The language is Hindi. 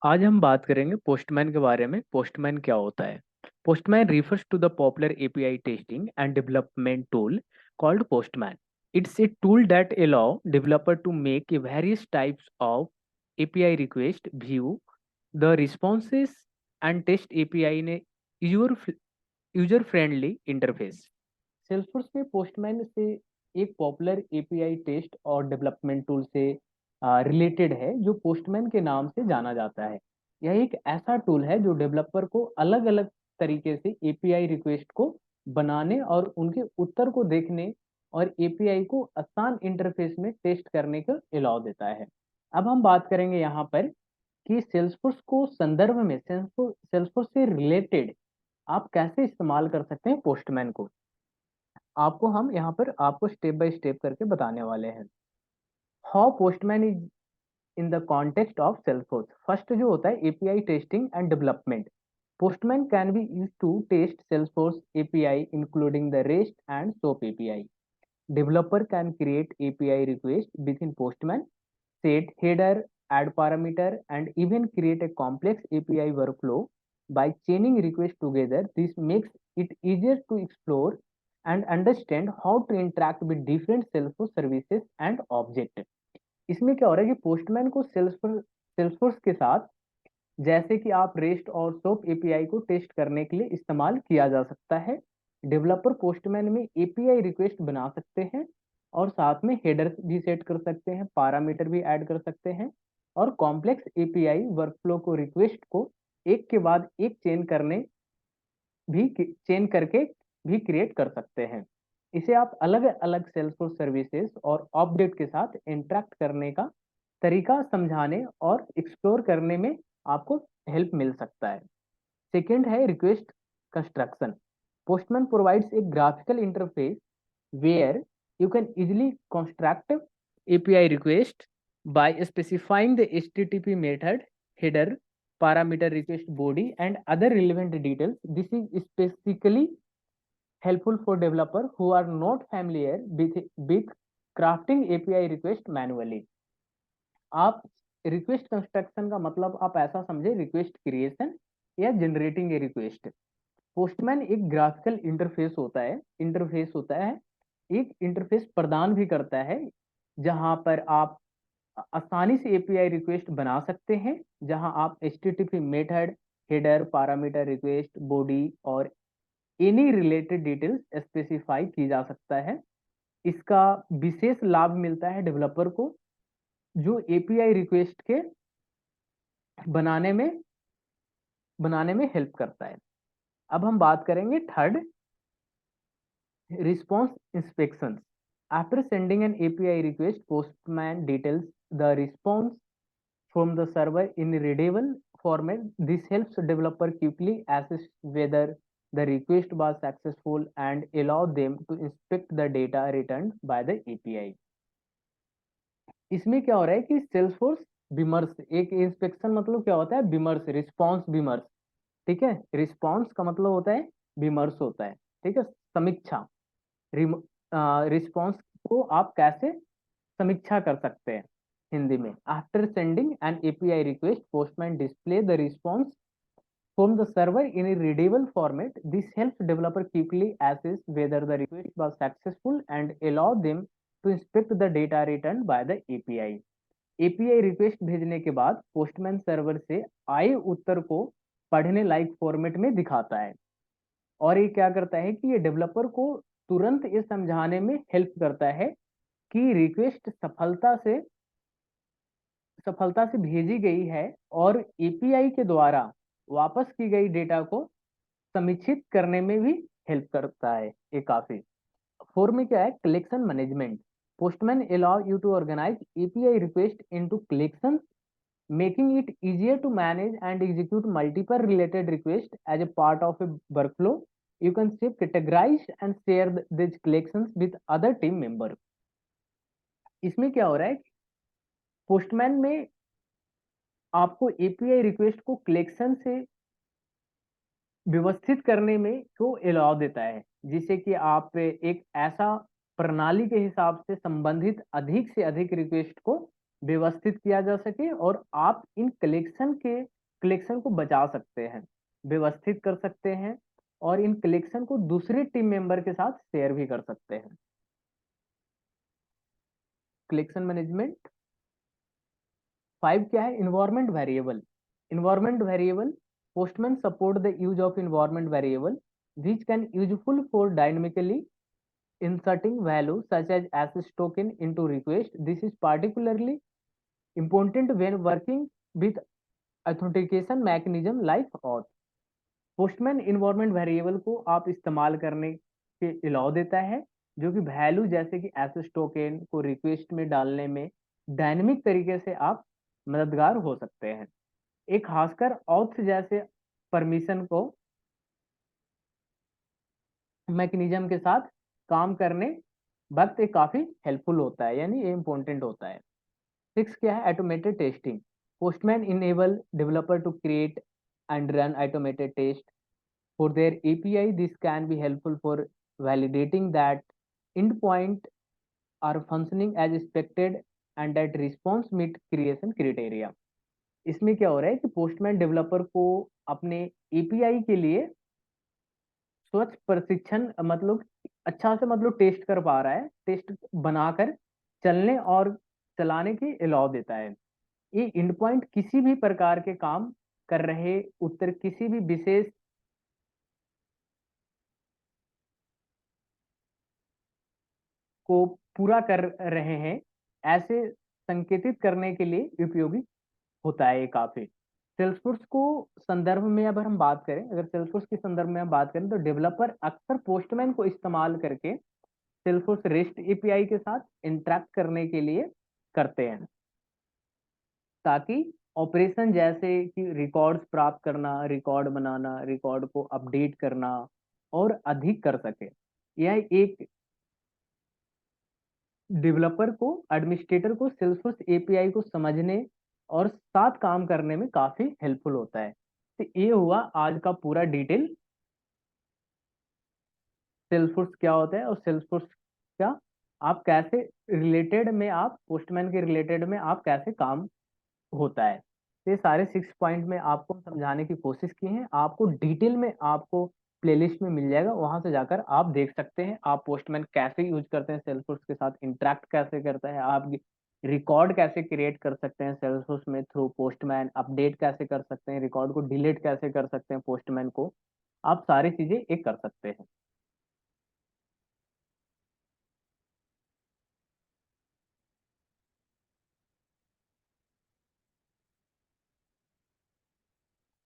आज हम बात करेंगे पोस्टमैन के बारे में। पोस्टमैन क्या होता है? Postman refers to the popular API testing and development tool called Postman. It's a tool that allow developer to make a various types of API request, view the responses and test API in a user friendly interface. Salesforce में पोस्टमैन से एक पॉपुलर एपीआई टेस्ट और डेवलपमेंट टूल से रिलेटेड है जो पोस्टमैन के नाम से जाना जाता है। यह एक ऐसा टूल है जो डेवलपर को अलग अलग तरीके से एपीआई रिक्वेस्ट को बनाने और उनके उत्तर को देखने और एपीआई को आसान इंटरफेस में टेस्ट करने का अलाउ देता है। अब हम बात करेंगे यहाँ पर कि सेल्सफोर्स को संदर्भ में सेल्सफोर्स से रिलेटेड आप कैसे इस्तेमाल कर सकते हैं पोस्टमैन को। आपको हम यहाँ पर आपको स्टेप बाय स्टेप करके बताने वाले हैं। How Postman is in the context of Salesforce. First जो होता है API testing and development. Postman can be use to test Salesforce API including the REST and SOAP API. Developer can create API request within Postman, set header, add parameter, and even create a complex API workflow by chaining requests together. This makes it easier to explore and understand how to interact with different Salesforce services and objects. इसमें क्या हो रहा है कि पोस्टमैन को सेल्सफोर्स के साथ जैसे कि आप रेस्ट और सोप एपीआई को टेस्ट करने के लिए इस्तेमाल किया जा सकता है। डेवलपर पोस्टमैन में एपीआई रिक्वेस्ट बना सकते हैं और साथ में हेडर भी सेट कर सकते हैं, पैरामीटर भी ऐड कर सकते हैं और कॉम्प्लेक्स एपीआई वर्कफ्लो को रिक्वेस्ट को एक के बाद एक चेन करके भी क्रिएट कर सकते हैं। इसे आप अलग अलग सेल्सफोर्स सर्विसेज और अपडेट के साथ इंटरेक्ट करने का तरीका समझाने और एक्सप्लोर करने में आपको हेल्प मिल सकता है। सेकेंड है request construction. Postman provides a graphical interface where you can easily construct API request by specifying the HTTP method, header, parameter request body and other relevant details. This is specifically helpful for developers who are not familiar with crafting API request manually. आप रिक्वेस्ट कंस्ट्रक्शन का मतलब आप ऐसा समझे रिक्वेस्ट क्रिएशन या जनरेटिंग ए रिक्वेस्ट। पोस्टमैन एक ग्राफिकल इंटरफेस होता है, एक इंटरफेस प्रदान भी करता है जहां पर आप आसानी से एपीआई रिक्वेस्ट बना सकते हैं, जहां आप HTTP method, header, parameter request body और एनी रिलेटेड डिटेल्स स्पेसिफाई की जा सकता है। इसका विशेष लाभ मिलता है डेवलपर को जो एपीआई रिक्वेस्ट के बनाने में हेल्प करता है। अब हम बात करेंगे third, response inspection. After sending an API request, postman details the response from the server in readable format. This helps developer quickly assess whether the request was successful and allow them to inspect the data returned by the API. इसमें क्या हो रहा है कि सेल्सफोर्स बिमर्स, एक इंस्पेक्शन मतलब क्या होता है, बिमर्स, रिस्पॉन्स बिमर्स। ठीक है, रिस्पॉन्स का मतलब होता है बिमर्स होता है। ठीक है, समीक्षा। रिस्पॉन्स को आप कैसे समीक्षा कर सकते हैं हिंदी में। After sending an API request, postman display the response from the server in a readable format. This helps developer quickly assess whether the request was successful and allow them to inspect the data returned by the API. API request भेजने के बाद पोस्टमैन सर्वर से आए उत्तर को पढ़ने लायक फॉर्मेट में दिखाता है और ये क्या करता है कि ये डेवलपर को तुरंत ये समझाने में हेल्प करता है कि रिक्वेस्ट सफलता से भेजी गई है और एपीआई के द्वारा वापस की गई डेटा को समीक्षित करने में भी हेल्प करता है ये काफी। फोर में क्या है, collection management. Postman allow you to organize API request into collection, making it easier to manage and execute multiple related requests as a part of a workflow. You can save, categorize and share these collections with other team member. इसमें क्या हो रहा है, पोस्टमैन में आपको एपीआई रिक्वेस्ट को कलेक्शन से व्यवस्थित करने में को अलाउ देता है, जिससे कि आप एक ऐसा प्रणाली के हिसाब से संबंधित अधिक से अधिक रिक्वेस्ट को व्यवस्थित किया जा सके और आप इन कलेक्शन को बचा सकते हैं, व्यवस्थित कर सकते हैं और इन कलेक्शन को दूसरे टीम मेंबर के साथ शेयर भी कर सकते हैं। कलेक्शन मैनेजमेंट 5 क्या है? Environment variable. Environment variable, postman support the use of environment variable which can useful for dynamically inserting value such as access token into request. This is particularly important when working with authentication mechanism like auth. Postman environment variable को आप इस्तेमाल करने के अलाउ देता है, जो कि वैल्यू जैसे कि एसेस टोकन को रिक्वेस्ट में डालने में डायनेमिक तरीके से आप मददगार हो सकते हैं। एक खासकर ऑथ जैसे परमिशन को मैकेनिज्म के साथ काम करने वक्त ये काफी हेल्पफुल होता है, यानी ये इंपॉर्टेंट होता है। 6 क्या है? Automated testing. Postman enable developer to create and run automated test for their API. This can be helpful for validating that endpoint are functioning as expected and that response meet creation criteria. इसमें क्या हो रहा है कि पोस्टमैन डेवलपर को अपने एपीआई के लिए स्वच्छ प्रशिक्षण मतलब अच्छा से मतलब टेस्ट कर पा रहा है, टेस्ट बनाकर चलने और चलाने की अलाउ देता है। ये एंड पॉइंट किसी भी प्रकार के काम कर रहे उत्तर किसी भी विशेष को पूरा कर रहे हैं ऐसे संकेतित करने के लिए उपयोगी होता है ये काफी। सेल्सफोर्स को संदर्भ में अगर हम बात करें, अगर सेल्सफोर्स के संदर्भ में हम बात करें तो डेवलपर अक्सर पोस्टमैन को इस्तेमाल करके सेल्सफोर्स रेस्ट एपीआई के साथ इंटरेक्ट करने के लिए करते हैं, ताकि ऑपरेशन जैसे कि रिकॉर्ड्स प्राप्त करना, रिकॉर्ड बनाना, रिकॉर्ड को अपडेट करना और अधिक कर सके। यह एक डेवलपर को, एडमिनिस्ट्रेटर को सेल्सफोर्स एपीआई को समझने और साथ काम करने में काफी हेल्पफुल होता है। तो ये हुआ आज का पूरा डिटेल सेल्सफोर्स क्या होता है और सेल्सफोर्स क्या आप कैसे रिलेटेड में आप पोस्टमैन के रिलेटेड में आप कैसे काम होता है। तो ये सारे 6 पॉइंट में आपको समझाने की कोशिश की है। आपको डिटेल में आपको प्लेलिस्ट में मिल जाएगा, वहां से जाकर आप देख सकते हैं आप पोस्टमैन कैसे यूज करते हैं, सेल्सफोर्स के साथ इंटरेक्ट कैसे करता है, आप रिकॉर्ड कैसे क्रिएट कर सकते हैं सेल्सफोर्स में थ्रू पोस्टमैन, अपडेट कैसे कर सकते हैं, रिकॉर्ड को डिलीट कैसे कर सकते हैं पोस्टमैन को, आप सारी चीजें एक कर सकते हैं।